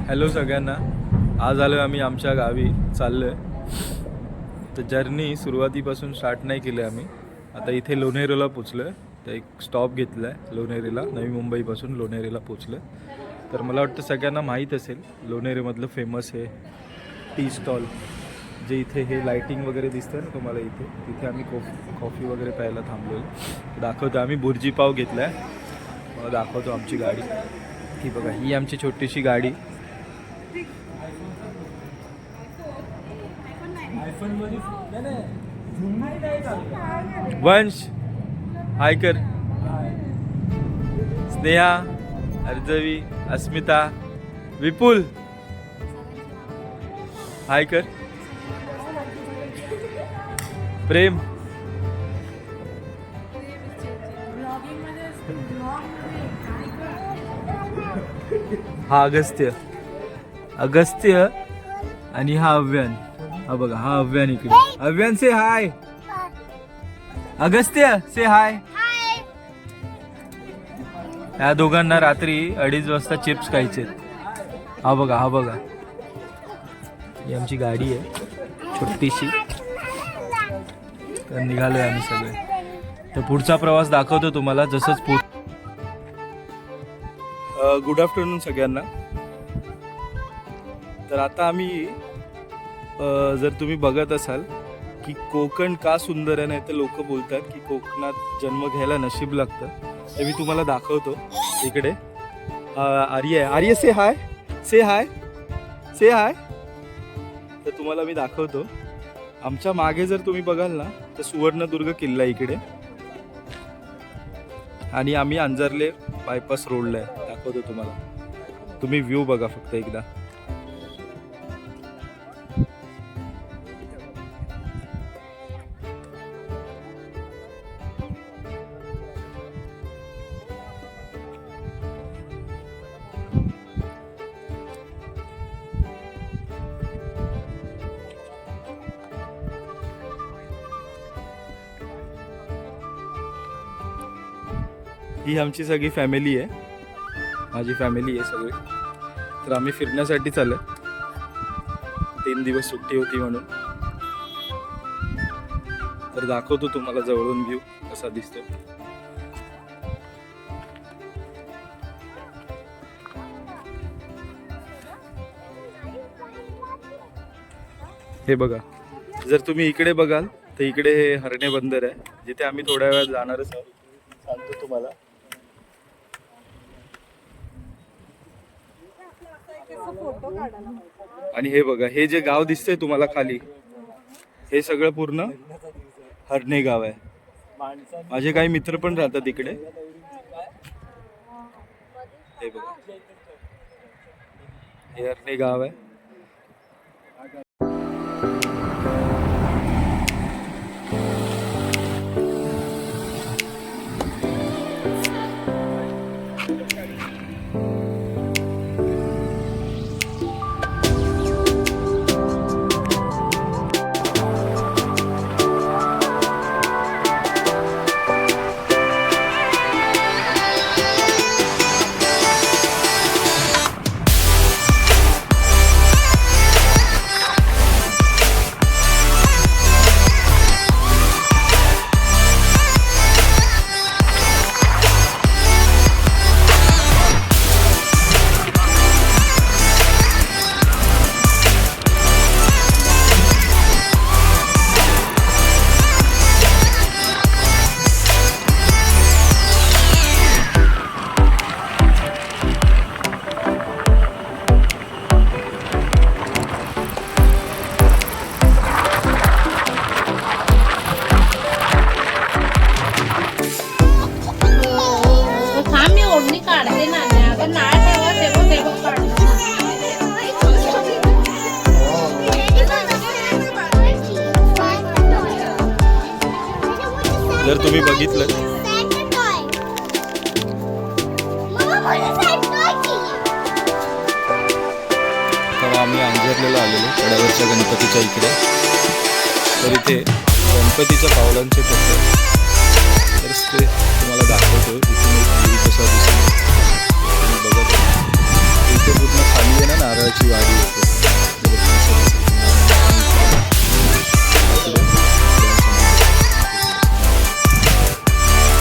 Hello सगळ्यांना. आज आलो आम्ही आमच्या गावी चाललो आहे. तर जर्नी सुरुवातीपासून स्टार्ट नाही केली आम्ही. आता इथे लोणेरेला पोचलो आहे. तर एक स्टॉप घेतला आहे लोणेरेला. नवी मुंबईपासून लोणेरेला पोचलो आहे. तर मला वाटतं सगळ्यांना माहीत असेल लोणेरेमधलं फेमस आहे टी स्टॉल, जे इथे हे लाईटिंग वगैरे दिसतं ना तुम्हाला इथे. तिथे आम्ही कॉफी वगैरे प्यायला थांबलेलो. दाखवतो आम्ही बुर्जी पाव घेतला आहे. मला दाखवतो आमची गाडी. ही बघा, ही आमची छोटीशी गाडी. वंश हाय कर. स्नेहा, अर्जवी, अस्मिता, विपुल हाय कर. प्रेम, हा अगस्त्य आणि हा अव्यान. हा बघा, हा अव्यान इकडे. अव्यान से हाय. अगस्त्य से हाय. या दोघांना रात्री 2:30 वाजता चिप्स खायचे. हा बघा, हा बघा, ही आमची गाडी आहे छोटीशी. तर निघालोय आम्ही सगळे. तर पुढचा प्रवास दाखवतो तुम्हाला जसंच गुड आफ्टरनून सगळ्यांना. तर आता आम्ही जर तुम्ही बघत असाल की कोकण का सुंदर आहे, नाही तर लोक बोलतात की कोकणात जन्म घ्यायला नशीब लागतं. ते मी तुम्हाला दाखवतो. इकडे आर्य आहे. आर्य से हाय, से हाय, से हाय. तर तुम्हाला मी दाखवतो. आमच्या मागे जर तुम्ही बघाल ना तर सुवर्णदुर्ग किल्ला इकडे, आणि आम्ही अंजरले बायपास रोडला आहे. दाखवतो तुम्हाला. तुम्ही व्ह्यू बघा फक्त एकदा. ही आमची सगळी फॅमिली आहे. माझी फॅमिली आहे सगळी. तर आम्ही फिरण्यासाठी चाललोय. 3 दिवस सुट्टी होती म्हणून. तर दाखवतो तुम्हाला जवळून व्ह्यू कसा दिसतो. हे बघा, जर तुम्ही इकडे बघाल तर इकडे हे हरणे बंदर आहे, जिथे आम्ही थोड्या वेळात जाणारच आहोत. सांगतो तुम्हाला. आणि हे बघा, हे जे गाव दिसतंय तुम्हाला खाली, हे सगळं पूर्ण हरणे गाव आहे. माझे काही मित्र पण राहतात इकडे. हे बघा, हे हरणे गाव आहे. जर तुम्ही बघितलं तर आम्ही अंजरलेला आलेलो कड्यावरच्या गणपतीच्या इकडे. तर इथे गणपतीच्या पावलांचे फोटो, तर ते तुम्हाला दाखवतो. इथून कसा दिसतो बघत. इथे पूर्ण खाली आहे ना नारळ नारळाची वाडी आहे.